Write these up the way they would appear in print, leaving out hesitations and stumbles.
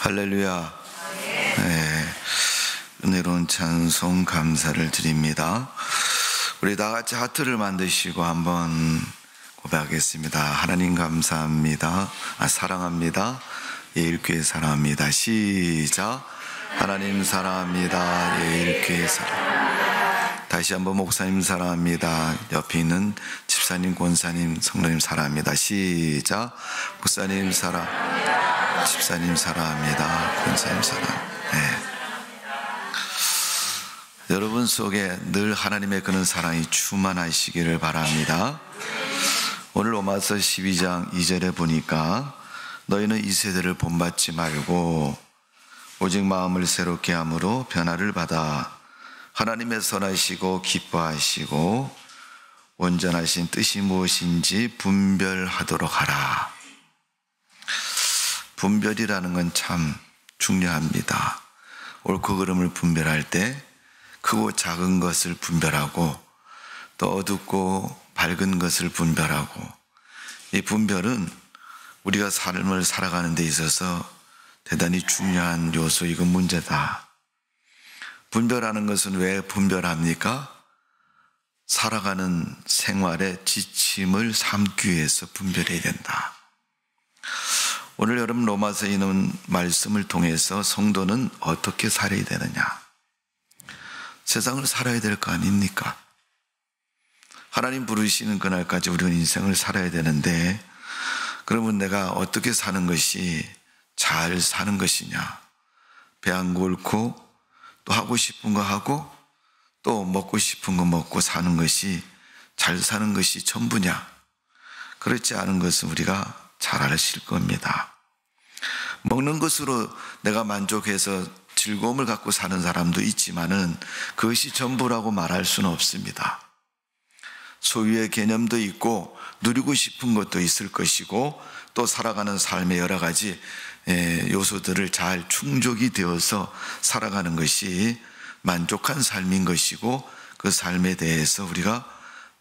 할렐루야. 네, 은혜로운 찬송 감사를 드립니다. 우리 다 같이 하트를 만드시고 한번 고백하겠습니다. 하나님 감사합니다. 사랑합니다. 예일교회 사랑합니다. 시작. 하나님 사랑합니다. 예일교회 사랑. 다시 한번 목사님 사랑합니다. 옆에 있는 집사님, 권사님, 성도님 사랑합니다. 시작. 목사님 사랑. 집사님 사랑합니다. 권사님 사랑. 네. 여러분 속에 늘 하나님의 그런 사랑이 충만하시기를 바랍니다. 오늘 로마서 12장 2절에 보니까 너희는 이 세대를 본받지 말고 오직 마음을 새롭게 함으로 변화를 받아 하나님의 선하시고 기뻐하시고 온전하신 뜻이 무엇인지 분별하도록 하라. 분별이라는 건 참 중요합니다. 옳고 그름을 분별할 때 크고 작은 것을 분별하고 또 어둡고 밝은 것을 분별하고, 이 분별은 우리가 삶을 살아가는 데 있어서 대단히 중요한 요소이고 문제다. 분별하는 것은 왜 분별합니까? 살아가는 생활의 지침을 삼기 위해서 분별해야 된다. 오늘 여러분 로마서에 있는 말씀을 통해서 성도는 어떻게 살아야 되느냐? 세상을 살아야 될 거 아닙니까? 하나님 부르시는 그날까지 우리는 인생을 살아야 되는데, 그러면 내가 어떻게 사는 것이 잘 사는 것이냐? 배 안 곪고 또 하고 싶은 거 하고 또 먹고 싶은 거 먹고 사는 것이 잘 사는 것이 전부냐? 그렇지 않은 것은 우리가 잘 아실 겁니다. 먹는 것으로 내가 만족해서 즐거움을 갖고 사는 사람도 있지만은 그것이 전부라고 말할 수는 없습니다. 소유의 개념도 있고 누리고 싶은 것도 있을 것이고 또 살아가는 삶의 여러 가지 요소들을 잘 충족이 되어서 살아가는 것이 만족한 삶인 것이고, 그 삶에 대해서 우리가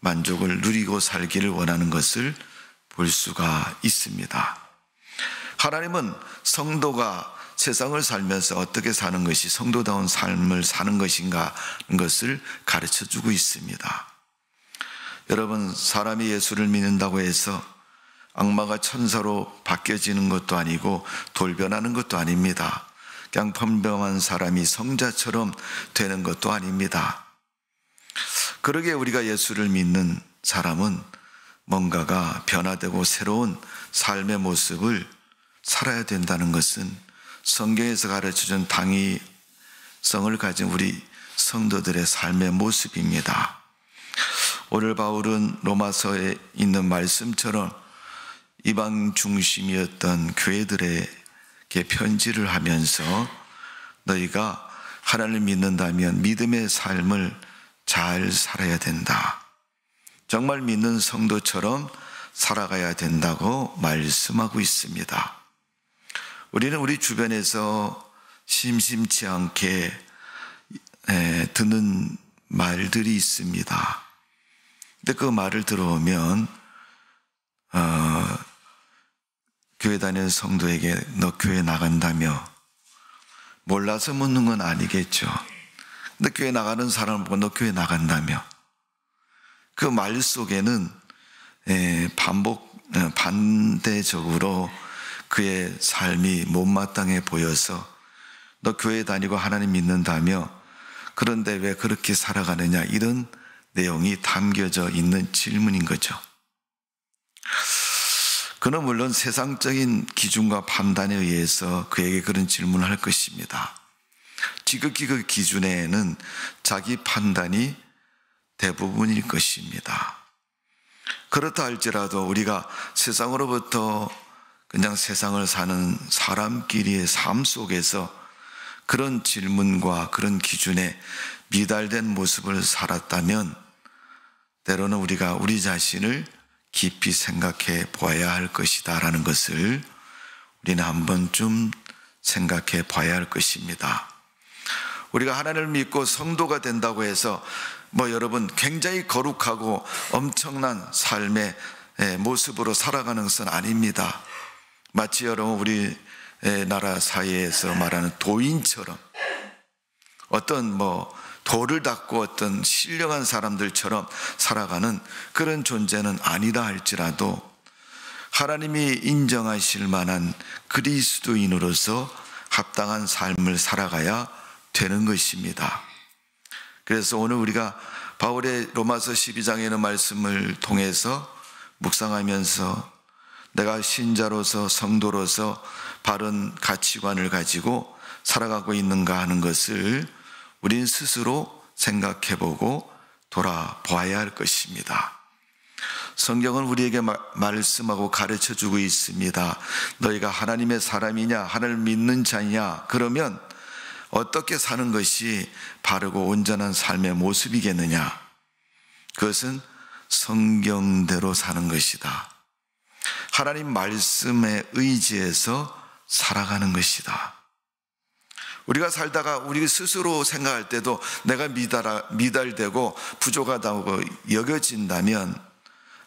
만족을 누리고 살기를 원하는 것을 볼 수가 있습니다. 하나님은 성도가 세상을 살면서 어떻게 사는 것이 성도다운 삶을 사는 것인가 하는 것을 가르쳐주고 있습니다. 여러분, 사람이 예수를 믿는다고 해서 악마가 천사로 바뀌어지는 것도 아니고 돌변하는 것도 아닙니다. 그냥 평범한 사람이 성자처럼 되는 것도 아닙니다. 그러기에 우리가 예수를 믿는 사람은 뭔가가 변화되고 새로운 삶의 모습을 살아야 된다는 것은 성경에서 가르쳐준 당위성을 가진 우리 성도들의 삶의 모습입니다. 오늘 바울은 로마서에 있는 말씀처럼 이방 중심이었던 교회들에게 편지를 하면서 너희가 하나님을 믿는다면 믿음의 삶을 잘 살아야 된다. 정말 믿는 성도처럼 살아가야 된다고 말씀하고 있습니다. 우리는 우리 주변에서 심심치 않게 듣는 말들이 있습니다. 근데 그 말을 들어오면 교회 다니는 성도에게 너 교회 나간다며, 몰라서 묻는 건 아니겠죠. 근데 교회 나가는 사람을 보고 너 교회 나간다며, 그 말 속에는 반대적으로 그의 삶이 못마땅해 보여서 너 교회 다니고 하나님 믿는다며 그런데 왜 그렇게 살아가느냐, 이런 내용이 담겨져 있는 질문인 거죠. 그는 물론 세상적인 기준과 판단에 의해서 그에게 그런 질문을 할 것입니다. 지극히 그 기준에는 자기 판단이 대부분일 것입니다. 그렇다 할지라도 우리가 세상으로부터 그냥 세상을 사는 사람끼리의 삶 속에서 그런 질문과 그런 기준에 미달된 모습을 살았다면 때로는 우리가 우리 자신을 깊이 생각해 보아야 할 것이다 라는 것을 우리는 한 번쯤 생각해 봐야 할 것입니다. 우리가 하나님을 믿고 성도가 된다고 해서 여러분 굉장히 거룩하고 엄청난 삶의 모습으로 살아가는 것은 아닙니다. 마치 여러분 우리 나라 사이에서 말하는 도인처럼 어떤 돌을 닦고 어떤 신령한 사람들처럼 살아가는 그런 존재는 아니다 할지라도 하나님이 인정하실 만한 그리스도인으로서 합당한 삶을 살아가야 되는 것입니다. 그래서 오늘 우리가 바울의 로마서 12장에 있는 말씀을 통해서 묵상하면서 내가 신자로서 성도로서 바른 가치관을 가지고 살아가고 있는가 하는 것을 우린 스스로 생각해보고 돌아보아야 할 것입니다. 성경은 우리에게 말씀하고 가르쳐주고 있습니다. 너희가 하나님의 사람이냐, 하나님을 믿는 자냐, 그러면 어떻게 사는 것이 바르고 온전한 삶의 모습이겠느냐? 그것은 성경대로 사는 것이다. 하나님 말씀에 의지해서 살아가는 것이다. 우리가 살다가 우리 스스로 생각할 때도 내가 미달되고 부족하다고 여겨진다면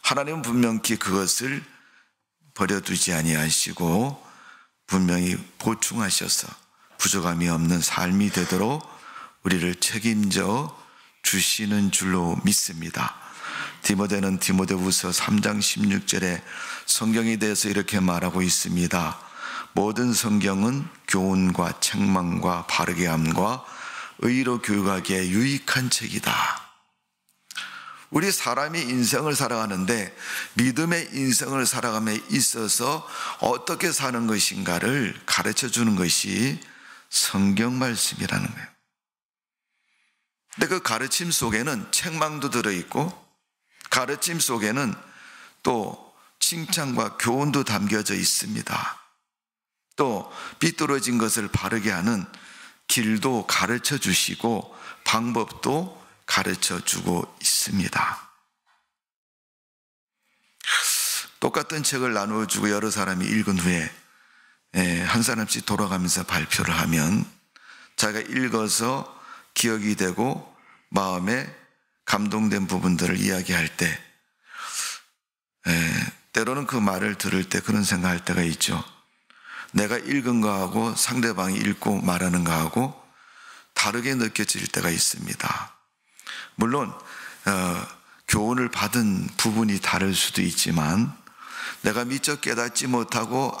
하나님은 분명히 그것을 버려두지 아니하시고 분명히 보충하셔서 부족함이 없는 삶이 되도록 우리를 책임져 주시는 줄로 믿습니다. 디모데는 디모데후서 3장 16절에 성경에 대해서 이렇게 말하고 있습니다. 모든 성경은 교훈과 책망과 바르게 함과 의로 교육하기에 유익한 책이다. 우리 사람이 인생을 살아가는데 믿음의 인생을 살아감에 있어서 어떻게 사는 것인가를 가르쳐 주는 것이 성경 말씀이라는 거예요. 근데 그 가르침 속에는 책망도 들어있고 가르침 속에는 또 칭찬과 교훈도 담겨져 있습니다. 또 삐뚤어진 것을 바르게 하는 길도 가르쳐 주시고 방법도 가르쳐 주고 있습니다. 똑같은 책을 나누어 주고 여러 사람이 읽은 후에 한 사람씩 돌아가면서 발표를 하면 자기가 읽어서 기억이 되고 마음에 감동된 부분들을 이야기할 때 때로는 그 말을 들을 때 그런 생각할 때가 있죠. 내가 읽은 거하고 상대방이 읽고 말하는 거하고 다르게 느껴질 때가 있습니다. 물론 교훈을 받은 부분이 다를 수도 있지만 내가 미처 깨닫지 못하고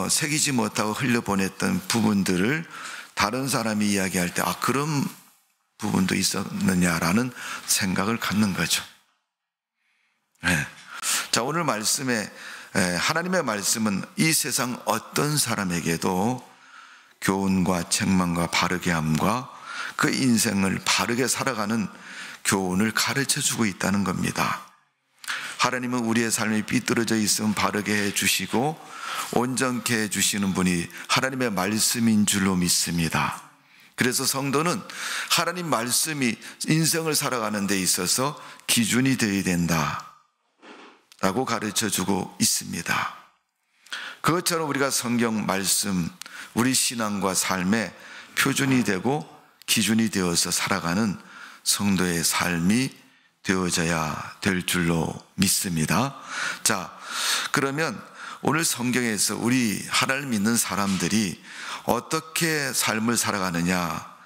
새기지 못하고 흘려보냈던 부분들을 다른 사람이 이야기할 때 그런 부분도 있었느냐라는 생각을 갖는 거죠. 자, 오늘 말씀에 하나님의 말씀은 이 세상 어떤 사람에게도 교훈과 책망과 바르게 함과 그 인생을 바르게 살아가는 교훈을 가르쳐 주고 있다는 겁니다. 하나님은 우리의 삶이 삐뚤어져 있으면 바르게 해주시고 온전케 해주시는 분이 하나님의 말씀인 줄로 믿습니다. 그래서 성도는 하나님 말씀이 인생을 살아가는 데 있어서 기준이 되어야 된다 라고 가르쳐 주고 있습니다. 그것처럼 우리가 성경 말씀, 우리 신앙과 삶의 표준이 되고 기준이 되어서 살아가는 성도의 삶이 되어져야 될 줄로 믿습니다. 자, 그러면 오늘 성경에서 우리 하나님 믿는 사람들이 어떻게 삶을 살아가느냐,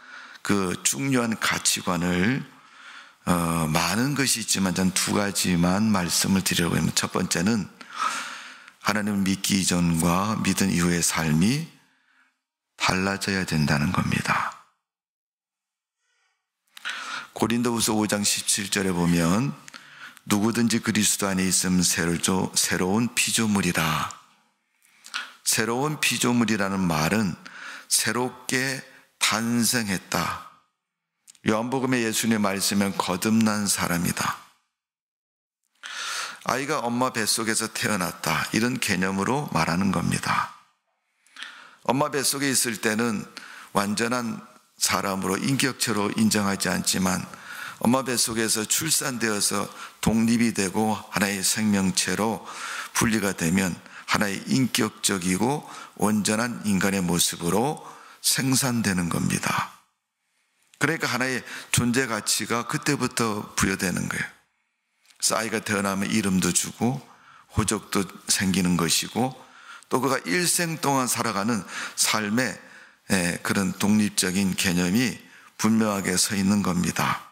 그 중요한 가치관을 많은 것이 있지만 전 두 가지만 말씀을 드리려고 합니다. 첫 번째는 하나님을 믿기 이전과 믿은 이후의 삶이 달라져야 된다는 겁니다. 고린도후서 5장 17절에 보면 누구든지 그리스도 안에 있으면 새로운 피조물이라. 새로운 피조물이라는 말은 새롭게 탄생했다. 요한복음의 예수님의 말씀은 거듭난 사람이다. 아이가 엄마 뱃속에서 태어났다. 이런 개념으로 말하는 겁니다. 엄마 뱃속에 있을 때는 완전한 사람으로 인격체로 인정하지 않지만 엄마 뱃속에서 출산되어서 독립이 되고 하나의 생명체로 분리가 되면 하나의 인격적이고 온전한 인간의 모습으로 생산되는 겁니다. 그러니까 하나의 존재 가치가 그때부터 부여되는 거예요. 그래서 아이가 태어나면 이름도 주고 호적도 생기는 것이고 또 그가 일생 동안 살아가는 삶의 그런 독립적인 개념이 분명하게 서 있는 겁니다.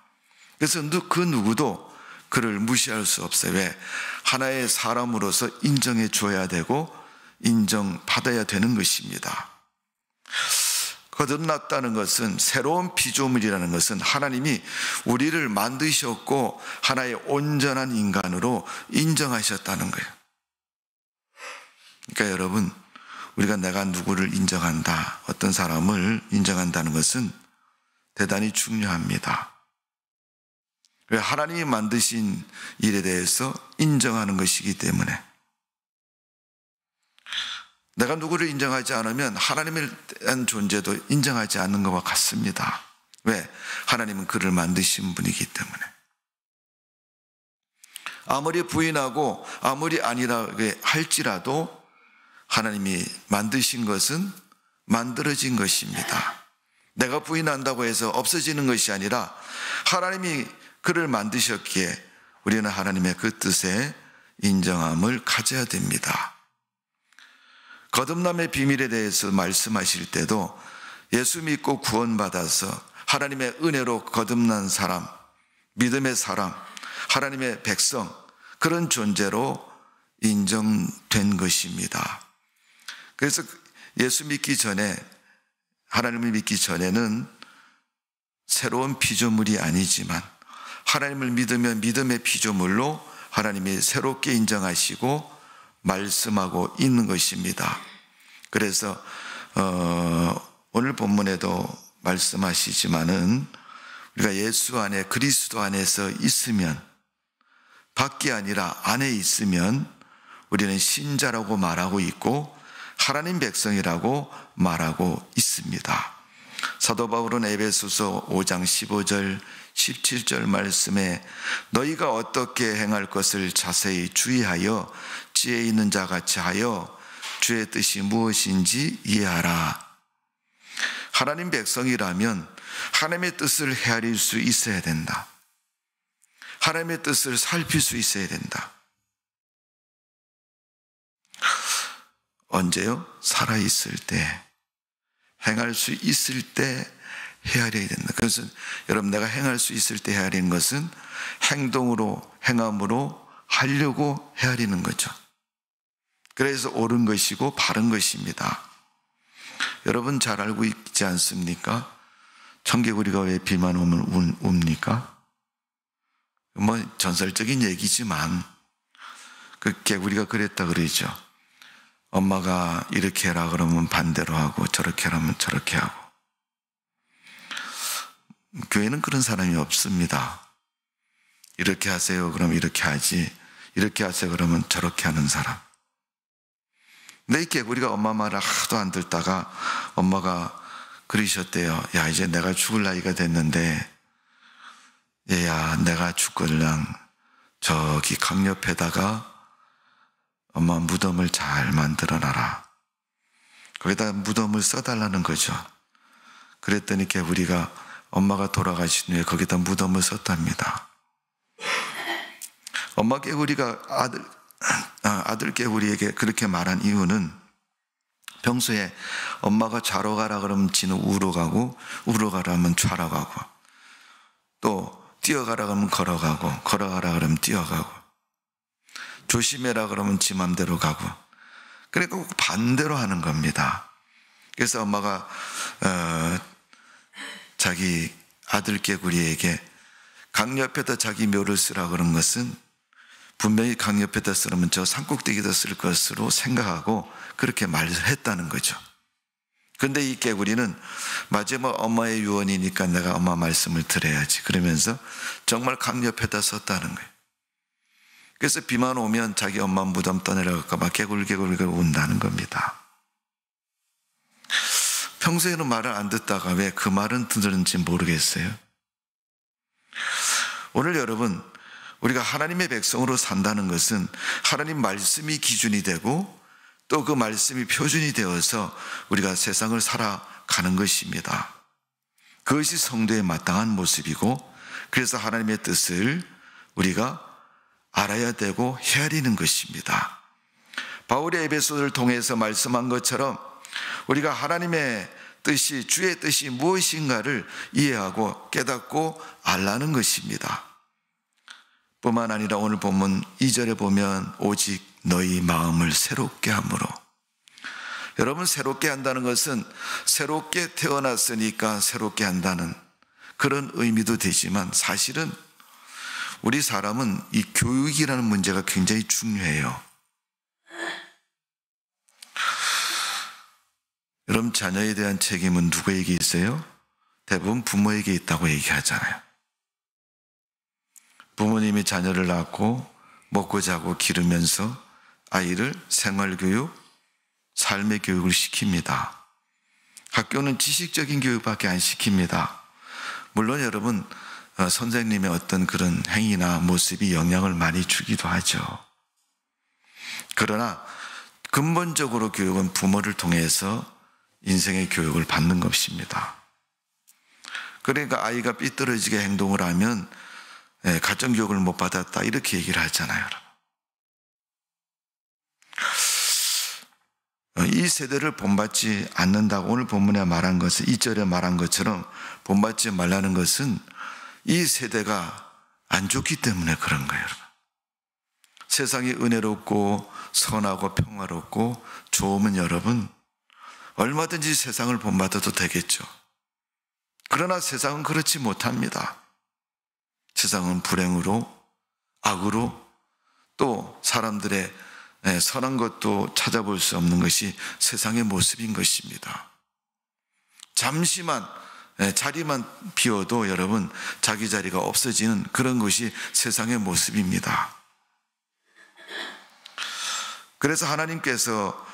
그래서 그 누구도 그를 무시할 수 없어요. 왜? 하나의 사람으로서 인정해 줘야 되고 인정받아야 되는 것입니다. 거듭났다는 것은, 새로운 피조물이라는 것은 하나님이 우리를 만드셨고 하나의 온전한 인간으로 인정하셨다는 거예요. 그러니까 여러분, 우리가 내가 누구를 인정한다, 어떤 사람을 인정한다는 것은 대단히 중요합니다. 하나님이 만드신 일에 대해서 인정하는 것이기 때문에, 내가 누구를 인정하지 않으면 하나님에 대한 존재도 인정하지 않는 것과 같습니다. 왜? 하나님은 그를 만드신 분이기 때문에. 아무리 부인하고 아무리 아니라 할지라도 하나님이 만드신 것은 만들어진 것입니다. 내가 부인한다고 해서 없어지는 것이 아니라 하나님이 그를 만드셨기에 우리는 하나님의 그 뜻에 인정함을 가져야 됩니다. 거듭남의 비밀에 대해서 말씀하실 때도 예수 믿고 구원받아서 하나님의 은혜로 거듭난 사람, 믿음의 사람, 하나님의 백성, 그런 존재로 인정된 것입니다. 그래서 예수 믿기 전에, 하나님을 믿기 전에는 새로운 피조물이 아니지만 하나님을 믿으면 믿음의 피조물로 하나님이 새롭게 인정하시고 말씀하고 있는 것입니다. 그래서 오늘 본문에도 말씀하시지만은 우리가 예수 안에, 그리스도 안에서 있으면, 밖이 아니라 안에 있으면 우리는 신자라고 말하고 있고 하나님 백성이라고 말하고 있습니다. 사도 바울은 에베소서 5장 15절 17절 말씀에 너희가 어떻게 행할 것을 자세히 주의하여 지혜 있는 자같이 하여 주의 뜻이 무엇인지 이해하라. 하나님 백성이라면 하나님의 뜻을 헤아릴 수 있어야 된다. 하나님의 뜻을 살필 수 있어야 된다. 언제요? 살아있을 때, 행할 수 있을 때 헤아려야 된다. 그래서 여러분, 내가 행할 수 있을 때 헤아리는 것은 행동으로, 행함으로 하려고 헤아리는 거죠. 그래서 옳은 것이고 바른 것입니다. 여러분 잘 알고 있지 않습니까? 청개구리가 왜 비만 오면 웁니까? 뭐 전설적인 얘기지만 그 개구리가 그랬다 그러죠. 엄마가 이렇게 해라 그러면 반대로 하고 저렇게 하라면 저렇게 하고. 교회는 그런 사람이 없습니다. 이렇게 하세요 그러면 이렇게 하지, 이렇게 하세요 그러면 저렇게 하는 사람. 근데 이 개구리가 엄마 말을 하도 안 듣다가 엄마가 그러셨대요. 야, 이제 내가 죽을 나이가 됐는데 얘야, 내가 죽을랑 저기 강 옆에다가 엄마 무덤을 잘 만들어놔라. 거기다 무덤을 써달라는 거죠. 그랬더니 개구리가 엄마가 돌아가신 후에 거기다 무덤을 썼답니다. 엄마 개구리가 아들 개구리에게 그렇게 말한 이유는 평소에 엄마가 좌로 가라 그러면 지는 우로 가고, 우로 가라 하면 좌로 가고, 또 뛰어가라 그러면 걸어가고, 걸어가라 그러면 뛰어가고, 조심해라 그러면 지 맘대로 가고, 그러니까 반대로 하는 겁니다. 그래서 엄마가 자기 아들 개구리에게 강 옆에다 자기 묘를 쓰라 그런 것은 분명히 강 옆에다 쓰려면 저 산꼭대기에다 쓸 것으로 생각하고 그렇게 말을 했다는 거죠. 근데 이 개구리는 마지막 엄마의 유언이니까 내가 엄마 말씀을 들어야지 그러면서 정말 강 옆에다 썼다는 거예요. 그래서 비만 오면 자기 엄마 무덤 떠내려갈까 봐 개굴개굴 운다는 겁니다. 평소에는 말을 안 듣다가 왜 그 말은 듣는지 모르겠어요. 오늘 여러분, 우리가 하나님의 백성으로 산다는 것은 하나님 말씀이 기준이 되고 또 그 말씀이 표준이 되어서 우리가 세상을 살아가는 것입니다. 그것이 성도의 마땅한 모습이고, 그래서 하나님의 뜻을 우리가 알아야 되고 헤아리는 것입니다. 바울의 에베소를 통해서 말씀한 것처럼 우리가 하나님의 뜻이, 주의 뜻이 무엇인가를 이해하고 깨닫고 알라는 것입니다. 뿐만 아니라 오늘 본문 2절에 보면 오직 너희 마음을 새롭게 함으로, 여러분, 새롭게 한다는 것은 새롭게 태어났으니까 새롭게 한다는 그런 의미도 되지만, 사실은 우리 사람은 이 교육이라는 문제가 굉장히 중요해요. 여러분, 자녀에 대한 책임은 누구에게 있어요? 대부분 부모에게 있다고 얘기하잖아요. 부모님이 자녀를 낳고 먹고 자고 기르면서 아이를 생활교육, 삶의 교육을 시킵니다. 학교는 지식적인 교육밖에 안 시킵니다. 물론 여러분, 선생님의 어떤 그런 행위나 모습이 영향을 많이 주기도 하죠. 그러나 근본적으로 교육은 부모를 통해서 인생의 교육을 받는 것입니다. 그러니까 아이가 삐뚤어지게 행동을 하면 가정교육을 못 받았다, 이렇게 얘기를 하잖아요. 이 세대를 본받지 않는다고 오늘 본문에 말한 것은, 2절에 말한 것처럼 본받지 말라는 것은 이 세대가 안 좋기 때문에 그런 거예요. 세상이 은혜롭고 선하고 평화롭고 좋으면 여러분 얼마든지 세상을 본받아도 되겠죠. 그러나 세상은 그렇지 못합니다. 세상은 불행으로, 악으로, 또 사람들의 선한 것도 찾아볼 수 없는 것이 세상의 모습인 것입니다. 잠시만 자리만 비워도 여러분 자기 자리가 없어지는 그런 것이 세상의 모습입니다. 그래서 하나님께서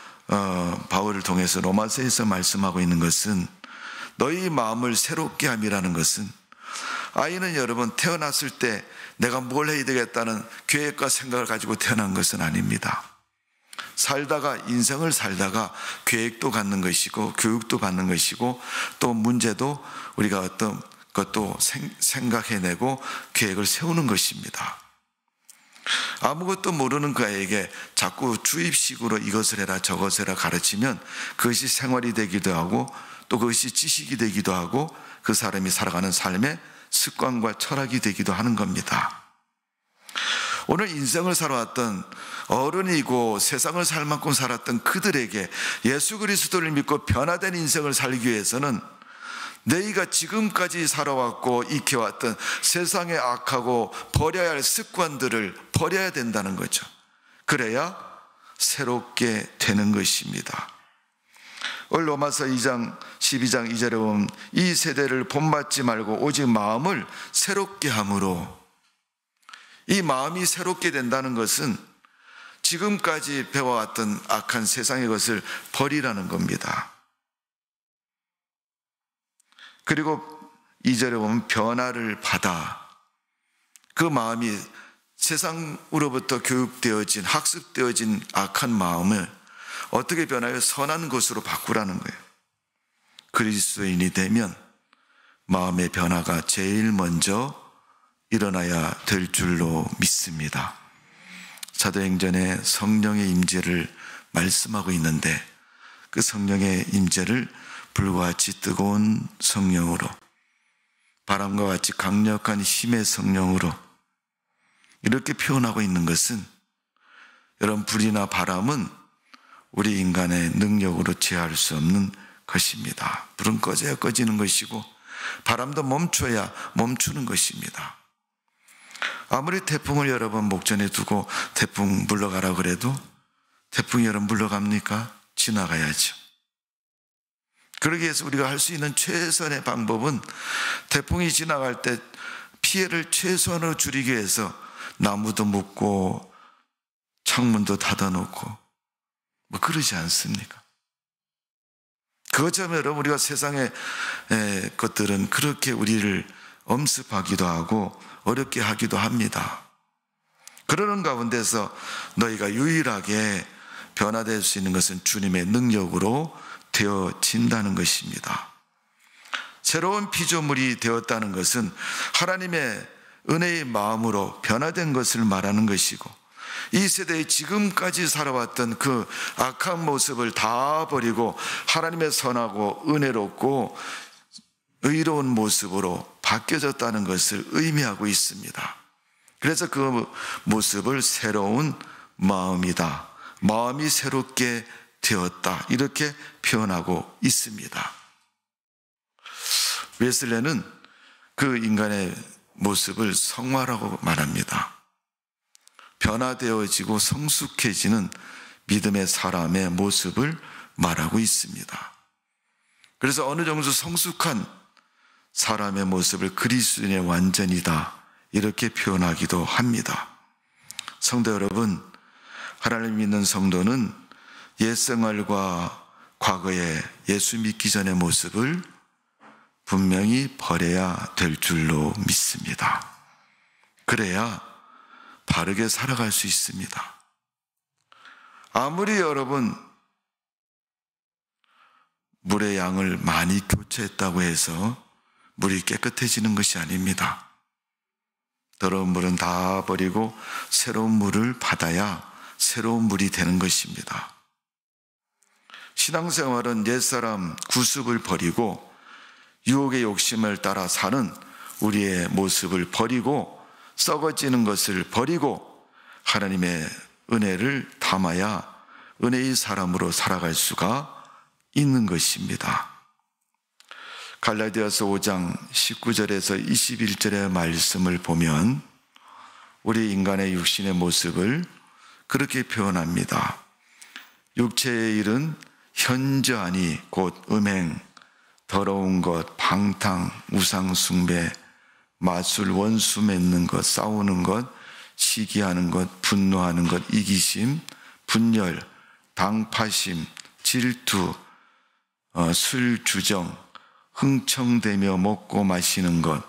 바울을 통해서 로마서에서 말씀하고 있는 것은, 너희 마음을 새롭게 함이라는 것은, 아이는 여러분 태어났을 때 내가 뭘 해야 되겠다는 계획과 생각을 가지고 태어난 것은 아닙니다. 살다가, 인생을 살다가 계획도 갖는 것이고 교육도 받는 것이고 또 문제도 우리가 어떤 것도 생각해내고 계획을 세우는 것입니다. 아무것도 모르는 그 아이에게 자꾸 주입식으로 이것을 해라 저것을 해라 가르치면 그것이 생활이 되기도 하고 또 그것이 지식이 되기도 하고 그 사람이 살아가는 삶의 습관과 철학이 되기도 하는 겁니다. 오늘 인생을 살아왔던 어른이고 세상을 살 만큼 살았던 그들에게 예수 그리스도를 믿고 변화된 인생을 살기 위해서는 너희가 지금까지 살아왔고 익혀왔던 세상의 악하고 버려야 할 습관들을 버려야 된다는 거죠. 그래야 새롭게 되는 것입니다. 오늘 로마서 2장 12장 2절에 보면 이 세대를 본받지 말고 오직 마음을 새롭게 함으로, 이 마음이 새롭게 된다는 것은 지금까지 배워왔던 악한 세상의 것을 버리라는 겁니다. 그리고 2절에 보면 변화를 받아, 그 마음이 세상으로부터 교육되어진, 학습되어진 악한 마음을 어떻게 변하여 선한 것으로 바꾸라는 거예요. 그리스도인이 되면 마음의 변화가 제일 먼저 일어나야 될 줄로 믿습니다. 사도행전에 성령의 임재를 말씀하고 있는데 그 성령의 임재를 불과 같이 뜨거운 성령으로, 바람과 같이 강력한 힘의 성령으로 이렇게 표현하고 있는 것은, 여러분, 불이나 바람은 우리 인간의 능력으로 제어할 수 없는 것입니다. 불은 꺼져야 꺼지는 것이고 바람도 멈춰야 멈추는 것입니다. 아무리 태풍을 여러분 목전에 두고 태풍 물러가라 그래도 태풍이 여러분 물러갑니까? 지나가야죠. 그러기 위해서 우리가 할 수 있는 최선의 방법은 태풍이 지나갈 때 피해를 최소한으로 줄이기 위해서 나무도 묶고 창문도 닫아놓고 뭐 그러지 않습니까? 그것처럼 여러분 우리가 세상의 것들은 그렇게 우리를 엄습하기도 하고 어렵게 하기도 합니다. 그러는 가운데서 너희가 유일하게 변화될 수 있는 것은 주님의 능력으로 되어진다는 것입니다. 새로운 피조물이 되었다는 것은 하나님의 은혜의 마음으로 변화된 것을 말하는 것이고, 이 세대에 지금까지 살아왔던 그 악한 모습을 다 버리고 하나님의 선하고 은혜롭고 의로운 모습으로 바뀌어졌다는 것을 의미하고 있습니다. 그래서 그 모습을 새로운 마음이다, 마음이 새롭게 되었다, 이렇게 표현하고 있습니다. 웨슬레는 그 인간의 모습을 성화라고 말합니다. 변화되어지고 성숙해지는 믿음의 사람의 모습을 말하고 있습니다. 그래서 어느 정도 성숙한 사람의 모습을 그리스도인의 완전이다, 이렇게 표현하기도 합니다. 성도 여러분, 하나님 믿는 성도는 옛생활과 과거의 예수 믿기 전의 모습을 분명히 버려야 될 줄로 믿습니다. 그래야 바르게 살아갈 수 있습니다. 아무리 여러분 물의 양을 많이 교체했다고 해서 물이 깨끗해지는 것이 아닙니다. 더러운 물은 다 버리고 새로운 물을 받아야 새로운 물이 되는 것입니다. 신앙생활은 옛사람 구습을 버리고 유혹의 욕심을 따라 사는 우리의 모습을 버리고 썩어지는 것을 버리고 하나님의 은혜를 담아야 은혜의 사람으로 살아갈 수가 있는 것입니다. 갈라디아서 5장 19절에서 21절의 말씀을 보면 우리 인간의 육신의 모습을 그렇게 표현합니다. 육체의 일은 현저하니 곧 음행, 더러운 것, 방탕, 우상 숭배, 마술, 원수 맺는 것, 싸우는 것, 시기하는 것, 분노하는 것, 이기심, 분열, 당파심, 질투, 술 주정, 흥청대며 먹고 마시는 것,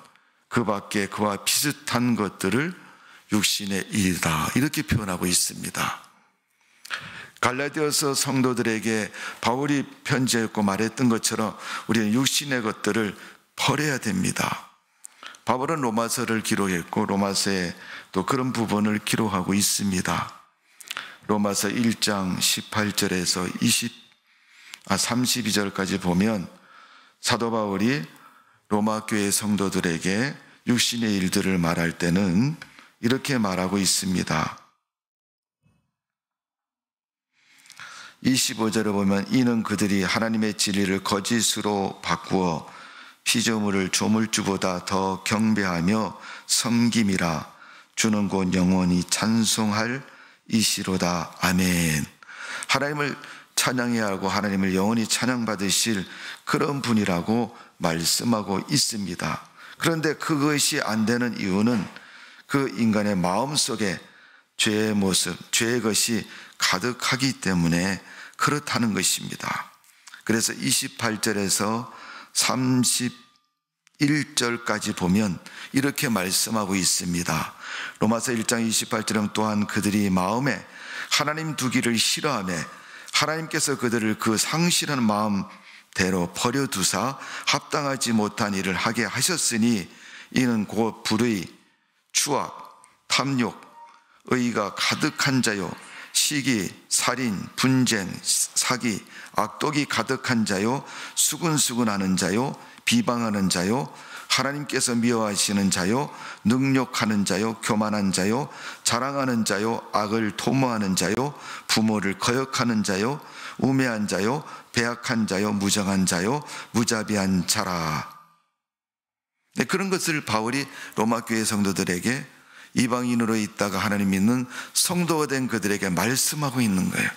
그 밖에 그와 비슷한 것들을 육신의 일이다, 이렇게 표현하고 있습니다. 갈라디아서 성도들에게 바울이 편지했고 말했던 것처럼 우리는 육신의 것들을 버려야 됩니다. 바울은 로마서를 기록했고 로마서에 또 그런 부분을 기록하고 있습니다. 로마서 1장 18절에서 32절까지 보면 사도 바울이 로마 교회 성도들에게 육신의 일들을 말할 때는 이렇게 말하고 있습니다. 25절에 보면 이는 그들이 하나님의 진리를 거짓으로 바꾸어 피조물을 조물주보다 더 경배하며 섬김이라. 주는 곧 영원히 찬송할 이시로다. 아멘. 하나님을 찬양해야 하고 하나님을 영원히 찬양받으실 그런 분이라고 말씀하고 있습니다. 그런데 그것이 안 되는 이유는 그 인간의 마음속에 죄의 모습, 죄의 것이 가득하기 때문에 그렇다는 것입니다. 그래서 28절에서 31절까지 보면 이렇게 말씀하고 있습니다. 로마서 1장 28절은 또한 그들이 마음에 하나님 두기를 싫어하며 하나님께서 그들을 그 상실한 마음대로 버려두사 합당하지 못한 일을 하게 하셨으니 이는 곧 불의, 추악, 탐욕, 의가 가득한 자요 시기, 살인, 분쟁, 사기, 악독이 가득한 자요 수근수근하는 자요 비방하는 자요 하나님께서 미워하시는 자요 능욕하는 자요 교만한 자요 자랑하는 자요 악을 도모하는 자요 부모를 거역하는 자요 우매한 자요 배악한 자요 무정한 자요 무자비한 자라. 네, 그런 것을 바울이 로마 교회 성도들에게 이방인으로 있다가 하나님 믿는 성도가 된 그들에게 말씀하고 있는 거예요.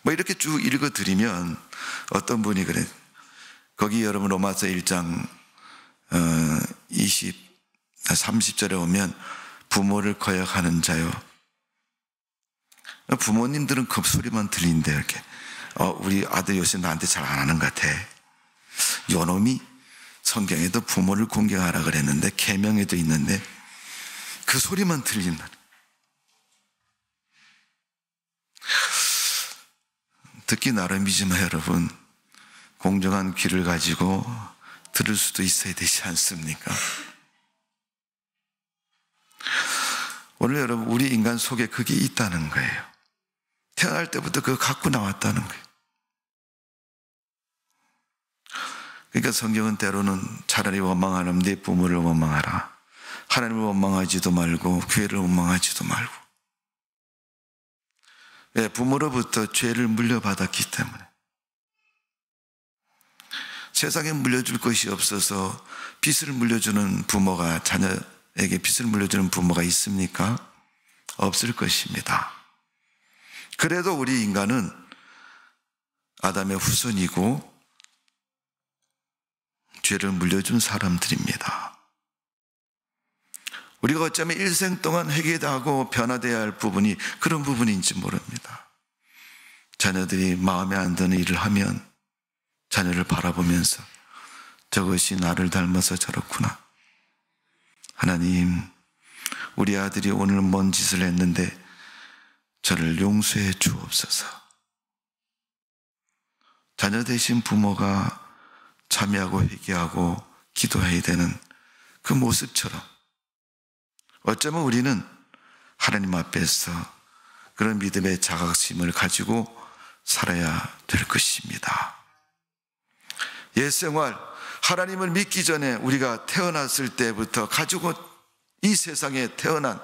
뭐 이렇게 쭉 읽어드리면 어떤 분이 그래, 거기 여러분 로마서 1장 30절에 오면 부모를 거역하는 자요. 부모님들은 그 소리만 들린대요. 이렇게 우리 아들 요새 나한테 잘 안 하는 것 같아. 요놈이 성경에도 부모를 공경하라 그랬는데 계명에도 있는데 그 소리만 들린다. 듣기 나름이지만 여러분 공정한 귀를 가지고 들을 수도 있어야 되지 않습니까? 오늘 여러분, 우리 인간 속에 그게 있다는 거예요. 태어날 때부터 그거 갖고 나왔다는 거예요. 그러니까 성경은 때로는 차라리 원망하는 네 부모를 원망하라. 하나님을 원망하지도 말고 교회를 원망하지도 말고. 왜? 부모로부터 죄를 물려받았기 때문에. 세상에 물려줄 것이 없어서 빚을 물려주는 부모가, 자녀에게 빚을 물려주는 부모가 있습니까? 없을 것입니다. 그래도 우리 인간은 아담의 후손이고 죄를 물려준 사람들입니다. 우리가 어쩌면 일생 동안 회개하고 변화되어야 할 부분이 그런 부분인지 모릅니다. 자녀들이 마음에 안 드는 일을 하면 자녀를 바라보면서 저것이 나를 닮아서 저렇구나. 하나님, 우리 아들이 오늘 뭔 짓을 했는데 저를 용서해 주옵소서. 자녀 대신 부모가 참여하고 회개하고 기도해야 되는 그 모습처럼 어쩌면 우리는 하나님 앞에서 그런 믿음의 자각심을 가지고 살아야 될 것입니다. 옛생활, 하나님을 믿기 전에 우리가 태어났을 때부터 가지고 이 세상에 태어난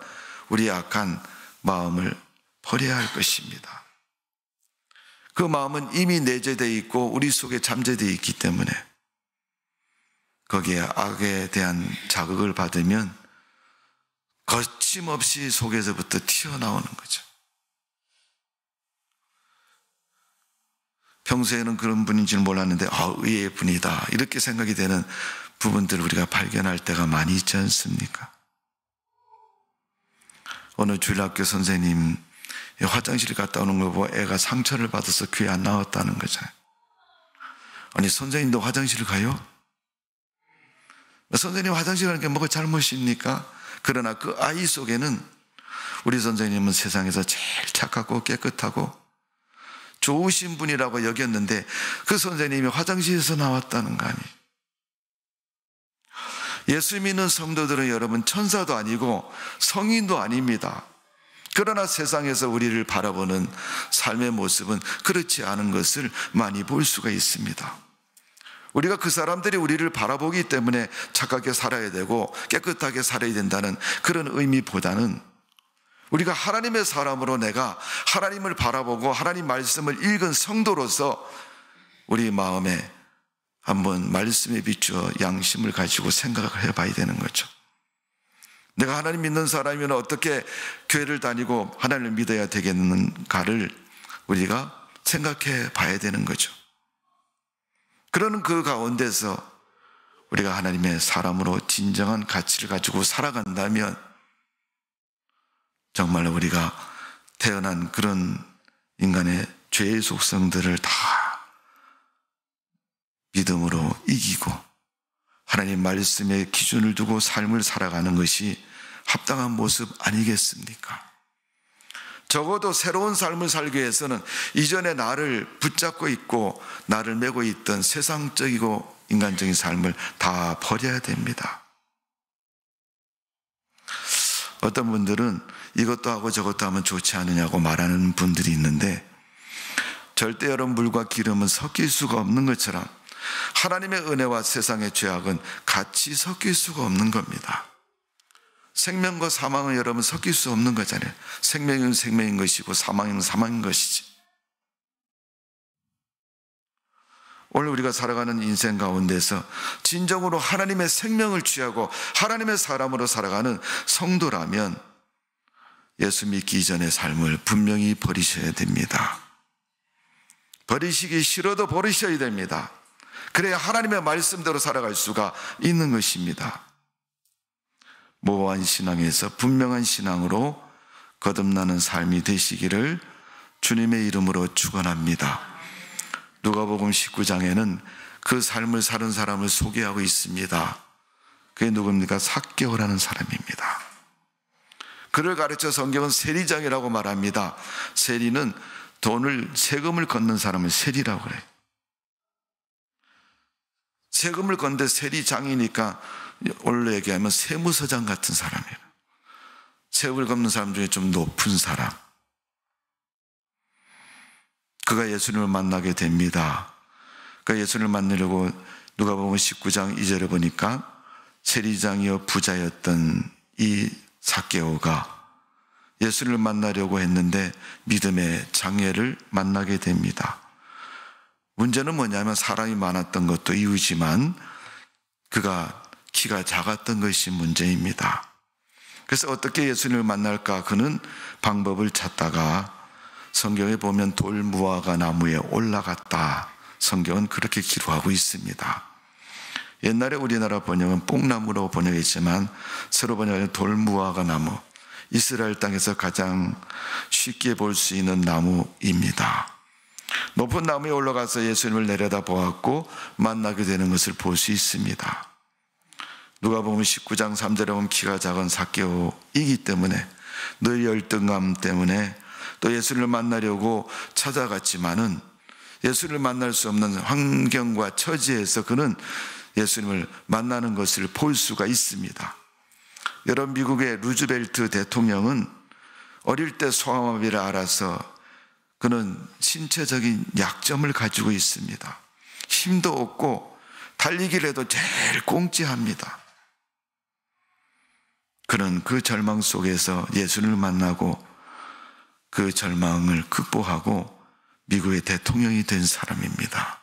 우리의 악한 마음을 버려야 할 것입니다. 그 마음은 이미 내재되어 있고 우리 속에 잠재되어 있기 때문에 거기에 악에 대한 자극을 받으면 거침없이 속에서부터 튀어나오는 거죠. 평소에는 그런 분인지는 몰랐는데 의의 분이다 이렇게 생각이 되는 부분들을 우리가 발견할 때가 많이 있지 않습니까? 어느 주일학교 선생님 화장실 갔다 오는 거 보고 애가 상처를 받아서 귀에 안 나왔다는 거잖아요. 아니, 선생님도 화장실을 가요? 선생님 화장실 가는 게 뭐가 잘못입니까? 그러나 그 아이 속에는 우리 선생님은 세상에서 제일 착하고 깨끗하고 좋으신 분이라고 여겼는데 그 선생님이 화장실에서 나왔다는 거 아니에요. 예수 믿는 성도들은 여러분 천사도 아니고 성인도 아닙니다. 그러나 세상에서 우리를 바라보는 삶의 모습은 그렇지 않은 것을 많이 볼 수가 있습니다. 우리가 그 사람들이 우리를 바라보기 때문에 착하게 살아야 되고 깨끗하게 살아야 된다는 그런 의미보다는 우리가 하나님의 사람으로 내가 하나님을 바라보고 하나님 말씀을 읽은 성도로서 우리 마음에 한번 말씀에 비추어 양심을 가지고 생각을 해봐야 되는 거죠. 내가 하나님 믿는 사람이면 어떻게 교회를 다니고 하나님을 믿어야 되겠는가를 우리가 생각해 봐야 되는 거죠. 그러는 그 가운데서 우리가 하나님의 사람으로 진정한 가치를 가지고 살아간다면 정말로 우리가 태어난 그런 인간의 죄의 속성들을 다 믿음으로 이기고 하나님 말씀의 기준을 두고 삶을 살아가는 것이 합당한 모습 아니겠습니까? 적어도 새로운 삶을 살기 위해서는 이전에 나를 붙잡고 있고 나를 메고 있던 세상적이고 인간적인 삶을 다 버려야 됩니다. 어떤 분들은 이것도 하고 저것도 하면 좋지 않느냐고 말하는 분들이 있는데 절대 여러분 물과 기름은 섞일 수가 없는 것처럼 하나님의 은혜와 세상의 죄악은 같이 섞일 수가 없는 겁니다. 생명과 사망은 여러분 섞일 수 없는 거잖아요. 생명은 생명인 것이고 사망은 사망인 것이지. 오늘 우리가 살아가는 인생 가운데서 진정으로 하나님의 생명을 취하고 하나님의 사람으로 살아가는 성도라면 예수 믿기 이전의 삶을 분명히 버리셔야 됩니다. 버리시기 싫어도 버리셔야 됩니다. 그래야 하나님의 말씀대로 살아갈 수가 있는 것입니다. 모호한 신앙에서 분명한 신앙으로 거듭나는 삶이 되시기를 주님의 이름으로 축원합니다. 누가복음 19장에는 그 삶을 사는 사람을 소개하고 있습니다. 그게 누굽니까? 삭개오라는 사람입니다. 그를 가르쳐 성경은 세리장이라고 말합니다. 세리는 세금을 걷는 사람을 세리라고 그래요. 세금을 건데 세리장이니까 원래 얘기하면 세무서장 같은 사람이에요. 세월 걷는 사람 중에 좀 높은 사람, 그가 예수님을 만나게 됩니다. 그가 예수님을 만나려고 누가복음 19장 2절에 보니까 세리장이여 부자였던 이 삭개오가 예수를 만나려고 했는데 믿음의 장애를 만나게 됩니다. 문제는 뭐냐면 사람이 많았던 것도 이유지만 그가 키가 작았던 것이 문제입니다. 그래서 어떻게 예수님을 만날까 그는 방법을 찾다가 성경에 보면 돌무화과 나무에 올라갔다. 성경은 그렇게 기록하고 있습니다. 옛날에 우리나라 번역은 뽕나무로 번역했지만 새로 번역은 돌무화과 나무, 이스라엘 땅에서 가장 쉽게 볼 수 있는 나무입니다. 높은 나무에 올라가서 예수님을 내려다 보았고 만나게 되는 것을 볼 수 있습니다. 누가복음 19장 3절에 보면 키가 작은 삭개오이기 때문에 늘 열등감 때문에 또 예수를 만나려고 찾아갔지만은 예수를 만날 수 없는 환경과 처지에서 그는 예수님을 만나는 것을 볼 수가 있습니다. 여러분, 미국의 루즈벨트 대통령은 어릴 때 소아마비를 알아서 그는 신체적인 약점을 가지고 있습니다. 힘도 없고 달리기를 해도 제일 꽁지합니다. 그는 그 절망 속에서 예수를 만나고 그 절망을 극복하고 미국의 대통령이 된 사람입니다.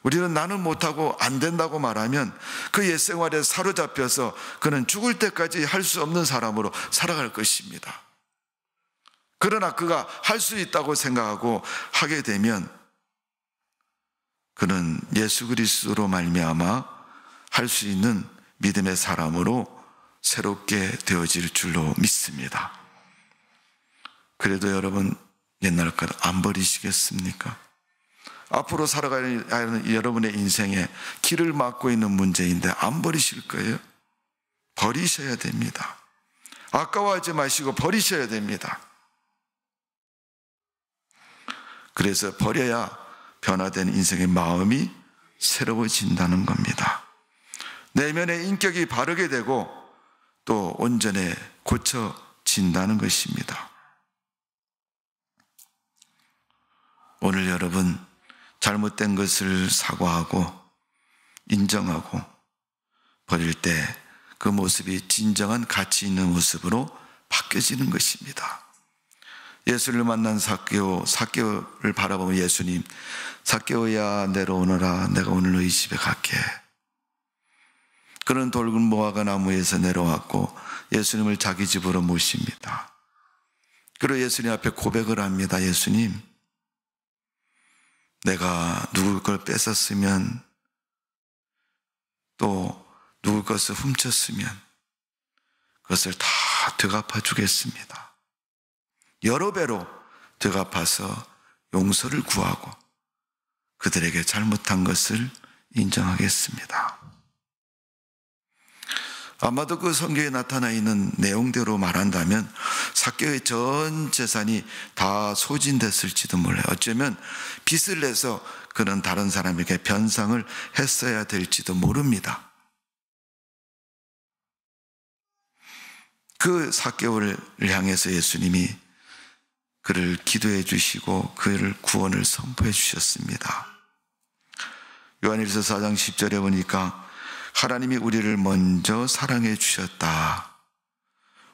우리는 나는 못하고 안 된다고 말하면 그 옛 생활에 사로잡혀서 그는 죽을 때까지 할 수 없는 사람으로 살아갈 것입니다. 그러나 그가 할 수 있다고 생각하고 하게 되면 그는 예수 그리스도로 말미암아 할 수 있는 믿음의 사람으로 새롭게 되어질 줄로 믿습니다. 그래도 여러분, 옛날 것 안 버리시겠습니까? 앞으로 살아가야 하는 여러분의 인생에 길을 막고 있는 문제인데 안 버리실 거예요? 버리셔야 됩니다. 아까워하지 마시고 버리셔야 됩니다. 그래서 버려야 변화된 인생의 마음이 새로워진다는 겁니다. 내면의 인격이 바르게 되고 또 온전히 고쳐진다는 것입니다. 오늘 여러분, 잘못된 것을 사과하고 인정하고 버릴 때 그 모습이 진정한 가치 있는 모습으로 바뀌어지는 것입니다. 예수를 만난 삭개오를 바라보면 예수님, 삭개오야 내려오너라, 내가 오늘 너희 집에 갈게. 그는 돌무화과 나무에서 내려왔고 예수님을 자기 집으로 모십니다. 그리고 예수님 앞에 고백을 합니다. 예수님, 내가 누굴 걸 뺏었으면 또 누굴 것을 훔쳤으면 그것을 다 되갚아 주겠습니다. 여러 배로 되갚아서 용서를 구하고 그들에게 잘못한 것을 인정하겠습니다. 아마도 그 성경에 나타나 있는 내용대로 말한다면 삭개오의 전 재산이 다 소진됐을지도 몰라요. 어쩌면 빚을 내서 그는 다른 사람에게 변상을 했어야 될지도 모릅니다. 그 삭개오를 향해서 예수님이 그를 기도해 주시고 그를 구원을 선포해 주셨습니다. 요한일서 4장 10절에 보니까 하나님이 우리를 먼저 사랑해 주셨다.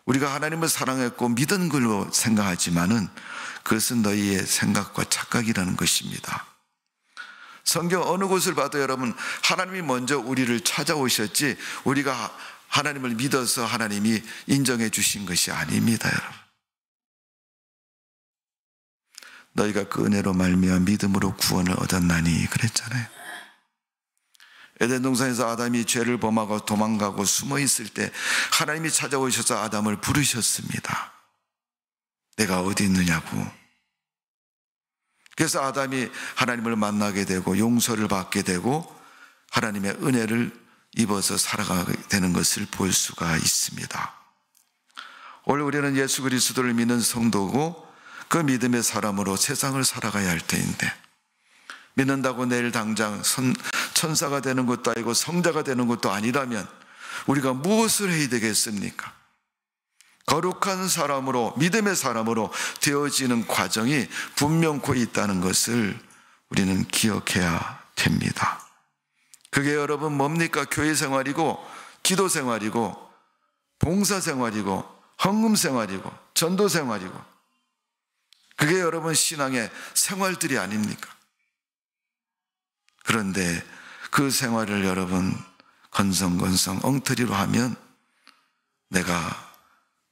우리가 하나님을 사랑했고 믿은 걸로 생각하지만은 그것은 너희의 생각과 착각이라는 것입니다. 성경 어느 곳을 봐도 여러분, 하나님이 먼저 우리를 찾아오셨지 우리가 하나님을 믿어서 하나님이 인정해 주신 것이 아닙니다, 여러분. 너희가 그 은혜로 말미암아 믿음으로 구원을 얻었나니 그랬잖아요. 에덴 동산에서 아담이 죄를 범하고 도망가고 숨어 있을 때 하나님이 찾아오셔서 아담을 부르셨습니다. 내가 어디 있느냐고. 그래서 아담이 하나님을 만나게 되고 용서를 받게 되고 하나님의 은혜를 입어서 살아가게 되는 것을 볼 수가 있습니다. 오늘 우리는 예수 그리스도를 믿는 성도고 그 믿음의 사람으로 세상을 살아가야 할 터인데, 믿는다고 내일 당장 천사가 되는 것도 아니고 성자가 되는 것도 아니라면 우리가 무엇을 해야 되겠습니까? 거룩한 사람으로, 믿음의 사람으로 되어지는 과정이 분명코 있다는 것을 우리는 기억해야 됩니다. 그게 여러분 뭡니까? 교회 생활이고 기도 생활이고 봉사 생활이고 헌금 생활이고 전도 생활이고, 그게 여러분 신앙의 생활들이 아닙니까? 그런데 그 생활을 여러분 건성건성 엉터리로 하면 내가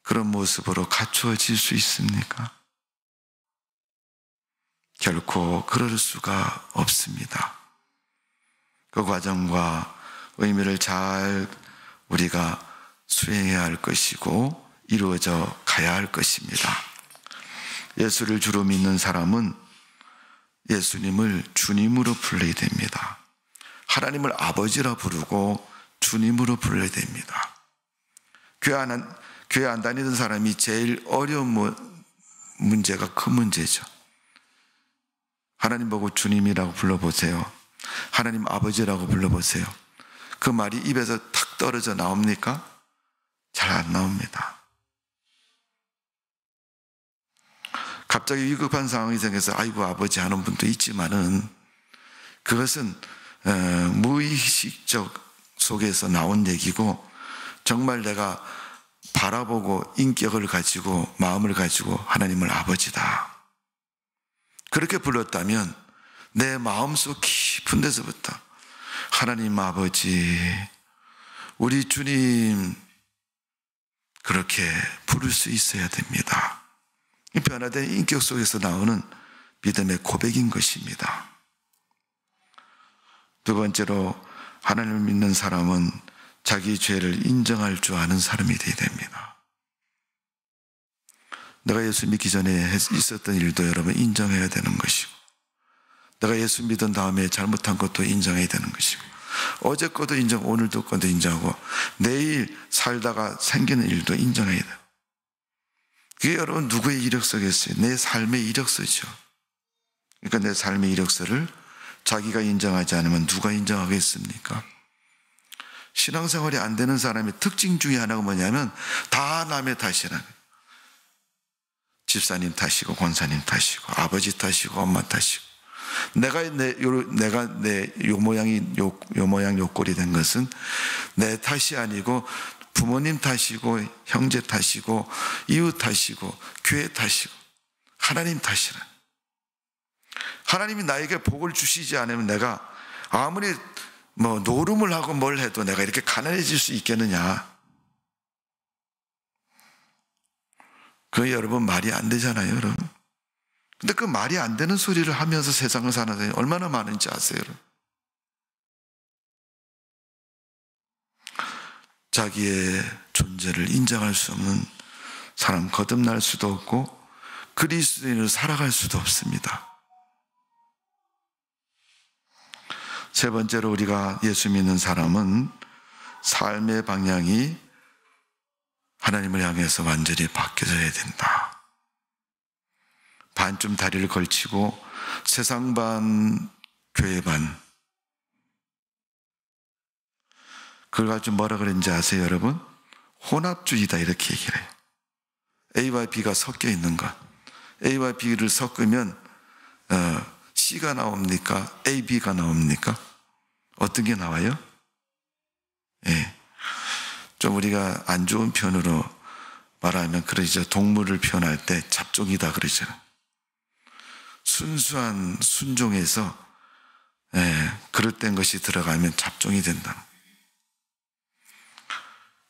그런 모습으로 갖추어질 수 있습니까? 결코 그럴 수가 없습니다. 그 과정과 의미를 잘 우리가 수행해야 할 것이고 이루어져 가야 할 것입니다. 예수를 주로 믿는 사람은 예수님을 주님으로 불러야 됩니다. 하나님을 아버지라 부르고 주님으로 불러야 됩니다. 교회 안 다니던 사람이 제일 어려운 문제가 그 문제죠. 하나님 보고 주님이라고 불러보세요. 하나님 아버지라고 불러보세요. 그 말이 입에서 탁 떨어져 나옵니까? 잘 안 나옵니다. 갑자기 위급한 상황이 생겨서 아이고 아버지 하는 분도 있지만은 그것은 무의식적 속에서 나온 얘기고, 정말 내가 바라보고 인격을 가지고 마음을 가지고 하나님을 아버지다 그렇게 불렀다면 내 마음속 깊은 데서부터 하나님 아버지, 우리 주님 그렇게 부를 수 있어야 됩니다. 이 변화된 인격 속에서 나오는 믿음의 고백인 것입니다. 두 번째로, 하나님을 믿는 사람은 자기 죄를 인정할 줄 아는 사람이 되어야 됩니다. 내가 예수 믿기 전에 있었던 일도 여러분 인정해야 되는 것이고, 내가 예수 믿은 다음에 잘못한 것도 인정해야 되는 것이고, 어제 것도 인정, 오늘도 것도 인정하고, 내일 살다가 생기는 일도 인정해야 돼요. 그게 여러분 누구의 이력서겠어요? 내 삶의 이력서죠. 그러니까 내 삶의 이력서를 자기가 인정하지 않으면 누가 인정하겠습니까? 신앙생활이 안 되는 사람의 특징 중에 하나가 뭐냐면 다 남의 탓이라는 거예요. 집사님 탓이고 권사님 탓이고 아버지 탓이고 엄마 탓이고, 내가 요 모양 요 꼴이 된 것은 내 탓이 아니고 부모님 탓이고 형제 탓이고 이웃 탓이고 교회 탓이고 하나님 탓이라. 하나님이 나에게 복을 주시지 않으면 내가 아무리 노름을 하고 뭘 해도 내가 이렇게 가난해질 수 있겠느냐? 그게 여러분 말이 안 되잖아요, 여러분. 근데 그 말이 안 되는 소리를 하면서 세상을 사는 사람이 얼마나 많은지 아세요, 여러분? 자기의 존재를 인정할 수 없는 사람, 거듭날 수도 없고 그리스도인으로 살아갈 수도 없습니다. 세 번째로, 우리가 예수 믿는 사람은 삶의 방향이 하나님을 향해서 완전히 바뀌어져야 된다. 반쯤 다리를 걸치고 세상 반 교회 반, 그걸 가지고 뭐라 그랬는지 아세요, 여러분? 혼합주의다 이렇게 얘기를 해요. A와 B가 섞여 있는 것. A와 B를 섞으면 C가 나옵니까? A, B가 나옵니까? 어떤 게 나와요? 예. 좀 우리가 안 좋은 표현으로 말하면 그러죠. 동물을 표현할 때 잡종이다 그러죠. 순수한 순종에서 그릇된 것이 들어가면 잡종이 된다.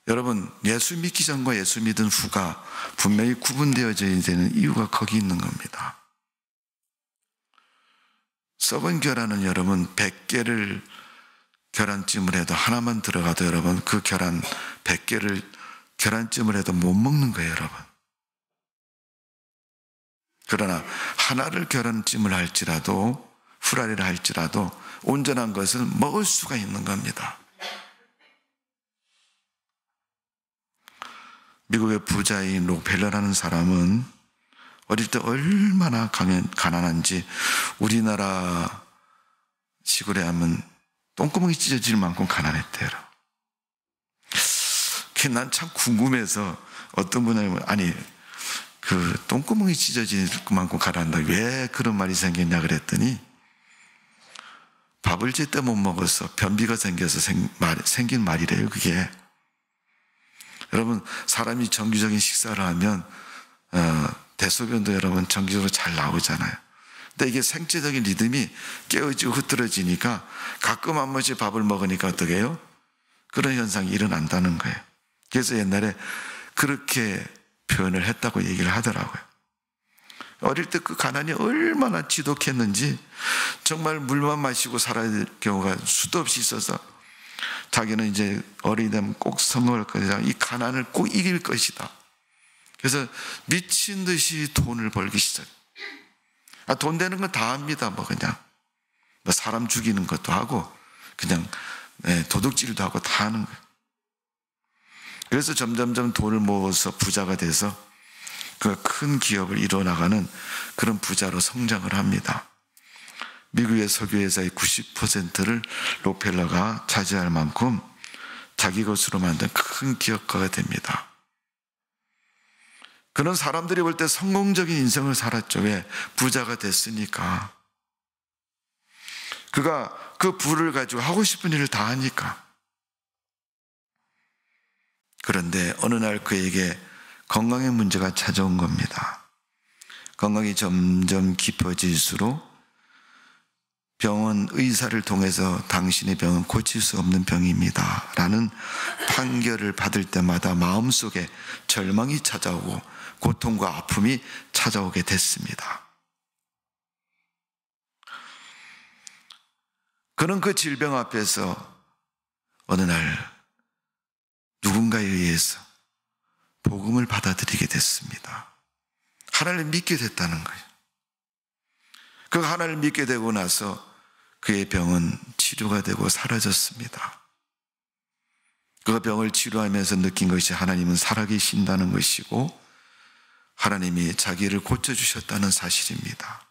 여러분, 예수 믿기 전과 예수 믿은 후가 분명히 구분되어져야 되는 이유가 거기 있는 겁니다. 썩은 계란은 여러분 100개를 계란찜을 해도 하나만 들어가도 여러분 그 계란 100개를 계란찜을 해도 못 먹는 거예요, 여러분. 그러나 하나를 계란찜을 할지라도 후라이를 할지라도 온전한 것을 먹을 수가 있는 겁니다. 미국의 부자인 록펠러라는 사람은 어릴 때 얼마나 가난한지 우리나라 시골에 하면 똥구멍이 찢어질 만큼 가난했대요. 난 참 궁금해서 어떤 분은 아니 그 똥구멍이 찢어질 만큼 가라앉다 왜 그런 말이 생겼냐 그랬더니 밥을 제때 못 먹어서 변비가 생겨서 생긴 말이래요. 그게 여러분 사람이 정기적인 식사를 하면 대소변도 여러분 정기적으로 잘 나오잖아요. 근데 이게 생체적인 리듬이 깨어지고 흐트러지니까 가끔 한 번씩 밥을 먹으니까 어떻게 해요? 그런 현상이 일어난다는 거예요. 그래서 옛날에 그렇게 표현을 했다고 얘기를 하더라고요. 어릴 때 그 가난이 얼마나 지독했는지 정말 물만 마시고 살아야 될 경우가 수도 없이 있어서 자기는 이제 어린이 되면 꼭 성공할 것이다. 이 가난을 꼭 이길 것이다. 그래서 미친 듯이 돈을 벌기 시작해요. 돈 되는 건 다 합니다. 그냥 사람 죽이는 것도 하고 그냥 도둑질도 하고 다 하는 거예요. 그래서 점점점 돈을 모아서 부자가 돼서 그 큰 기업을 이뤄나가는 그런 부자로 성장을 합니다. 미국의 석유회사의 90%를 록펠러가 차지할 만큼 자기 것으로 만든 큰 기업가가 됩니다. 그런 사람들이 볼 때 성공적인 인생을 살았죠. 왜? 부자가 됐으니까. 그가 그 부를 가지고 하고 싶은 일을 다 하니까. 그런데 어느 날 그에게 건강의 문제가 찾아온 겁니다. 건강이 점점 깊어질수록 병원 의사를 통해서 당신의 병은 고칠 수 없는 병입니다 라는 판결을 받을 때마다 마음속에 절망이 찾아오고 고통과 아픔이 찾아오게 됐습니다. 그는 그 질병 앞에서 어느 날 누군가에 의해서 복음을 받아들이게 됐습니다. 하나님을 믿게 됐다는 거예요. 그 하나님을 믿게 되고 나서 그의 병은 치료가 되고 사라졌습니다. 그 병을 치료하면서 느낀 것이 하나님은 살아계신다는 것이고 하나님이 자기를 고쳐주셨다는 사실입니다.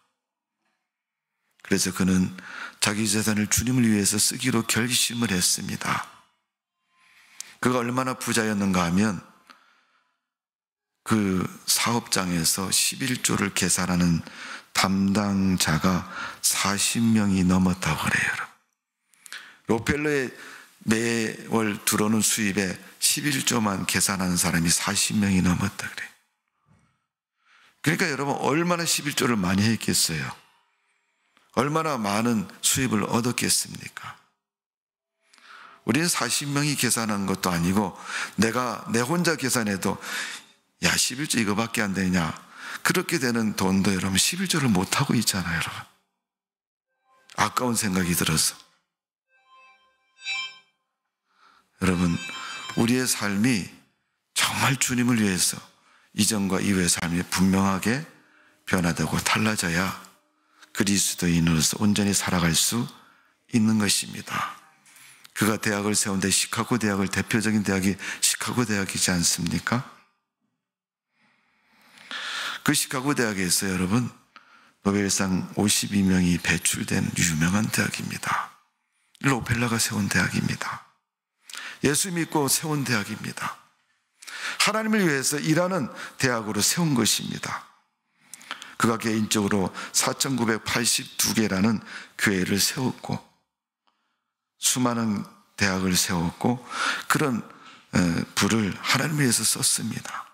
그래서 그는 자기 재산을 주님을 위해서 쓰기로 결심을 했습니다. 그가 얼마나 부자였는가 하면 그 사업장에서 11조를 계산하는 담당자가 40명이 넘었다고 그래요. 록펠러의 매월 들어오는 수입에 11조만 계산하는 사람이 40명이 넘었다 그래요. 그러니까 여러분 얼마나 11조를 많이 했겠어요? 얼마나 많은 수입을 얻었겠습니까? 우리는 40명이 계산한 것도 아니고 내 혼자 계산해도 11조 이거밖에 안 되냐? 그렇게 되는 돈도 여러분 11조를 못하고 있잖아요, 여러분. 아까운 생각이 들어서. 여러분, 우리의 삶이 정말 주님을 위해서 이전과 이후의 삶이 분명하게 변화되고 달라져야 그리스도인으로서 온전히 살아갈 수 있는 것입니다. 그가 대학을 세운데 시카고 대학을 대표적인 대학이 시카고 대학이지 않습니까? 그 시카고 대학에서 여러분 노벨상 52명이 배출된 유명한 대학입니다. 록펠러가 세운 대학입니다. 예수 믿고 세운 대학입니다. 하나님을 위해서 일하는 대학으로 세운 것입니다. 그가 개인적으로 4,982개라는 교회를 세웠고 수많은 대학을 세웠고 그런 부를 하나님을 위해서 썼습니다.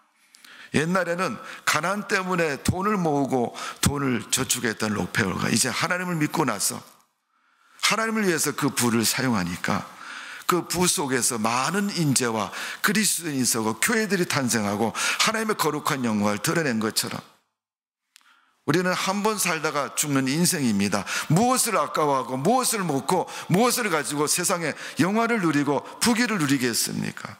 옛날에는 가난 때문에 돈을 모으고 돈을 저축했던 록펠러가 이제 하나님을 믿고 나서 하나님을 위해서 그 부를 사용하니까 그 부 속에서 많은 인재와 그리스도인이 서고 교회들이 탄생하고 하나님의 거룩한 영광을 드러낸 것처럼 우리는 한 번 살다가 죽는 인생입니다. 무엇을 아까워하고 무엇을 먹고 무엇을 가지고 세상의 영화를 누리고 부귀를 누리겠습니까?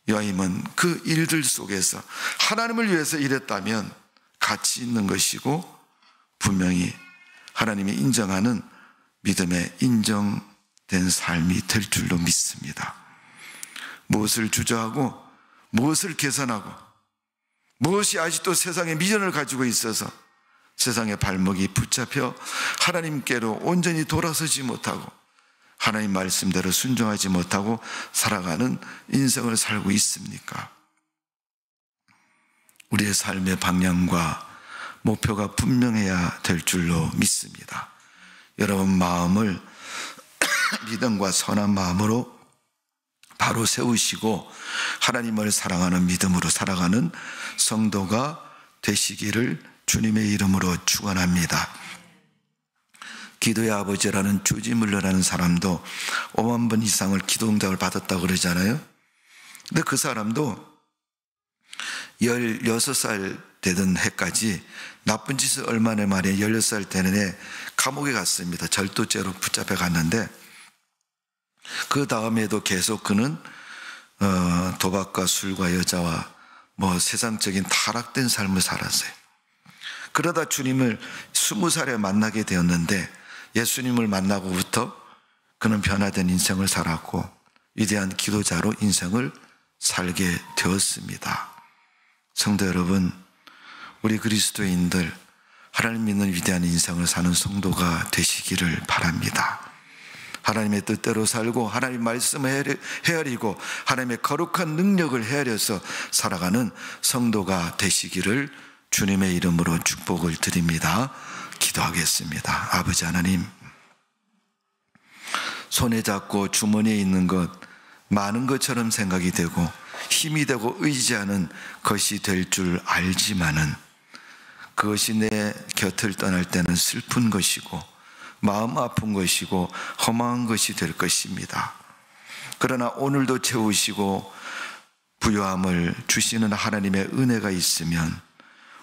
요한님은 그 일들 속에서 하나님을 위해서 일했다면 가치 있는 것이고 분명히 하나님이 인정하는 믿음에 인정된 삶이 될 줄로 믿습니다. 무엇을 주저하고 무엇을 계산하고 무엇이 아직도 세상의 미련을 가지고 있어서 세상의 발목이 붙잡혀 하나님께로 온전히 돌아서지 못하고 하나님 말씀대로 순종하지 못하고 살아가는 인생을 살고 있습니까? 우리의 삶의 방향과 목표가 분명해야 될 줄로 믿습니다. 여러분 마음을 믿음과 선한 마음으로 바로 세우시고 하나님을 사랑하는 믿음으로 살아가는 성도가 되시기를 주님의 이름으로 축원합니다. 기도의 아버지라는 조지물러라는 사람도 5만 번 이상을 기도 응답을 받았다고 그러잖아요. 근데 그 사람도 16살 되던 해까지 나쁜 짓을 얼마나 만에 16살 되는 해 감옥에 갔습니다. 절도죄로 붙잡혀 갔는데 그 다음에도 계속 그는 도박과 술과 여자와 세상적인 타락된 삶을 살았어요. 그러다 주님을 20살에 만나게 되었는데 예수님을 만나고부터 그는 변화된 인생을 살았고 위대한 기도자로 인생을 살게 되었습니다. 성도 여러분, 우리 그리스도인들 하나님 믿는 위대한 인생을 사는 성도가 되시기를 바랍니다. 하나님의 뜻대로 살고 하나님 말씀을 헤아리고 하나님의 거룩한 능력을 헤아려서 살아가는 성도가 되시기를 주님의 이름으로 축복을 드립니다. 기도하겠습니다. 아버지 하나님, 손에 잡고 주머니에 있는 것 많은 것처럼 생각이 되고 힘이 되고 의지하는 것이 될 줄 알지만은 그것이 내 곁을 떠날 때는 슬픈 것이고 마음 아픈 것이고 허망한 것이 될 것입니다. 그러나 오늘도 채우시고 부요함을 주시는 하나님의 은혜가 있으면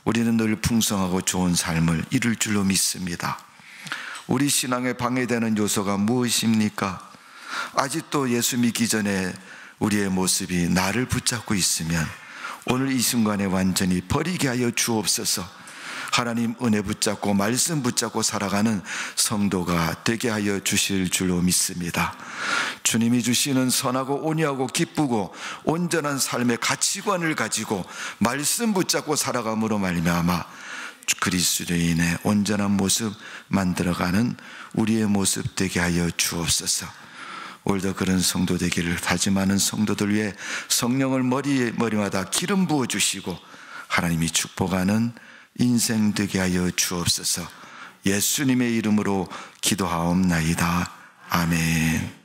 우리는 늘 풍성하고 좋은 삶을 이룰 줄로 믿습니다. 우리 신앙에 방해되는 요소가 무엇입니까? 아직도 예수 믿기 전에 우리의 모습이 나를 붙잡고 있으면 오늘 이 순간에 완전히 버리게 하여 주옵소서. 하나님 은혜 붙잡고 말씀 붙잡고 살아가는 성도가 되게 하여 주실 줄로 믿습니다. 주님이 주시는 선하고 온유하고 기쁘고 온전한 삶의 가치관을 가지고 말씀 붙잡고 살아감으로 말미암아 그리스도인의 온전한 모습 만들어가는 우리의 모습 되게 하여 주옵소서. 오늘도 그런 성도 되기를 다짐하는 성도들 위해 성령을 머리마다 기름 부어주시고 하나님이 축복하는 인생 되게 하여 주옵소서. 예수님의 이름으로 기도하옵나이다. 아멘.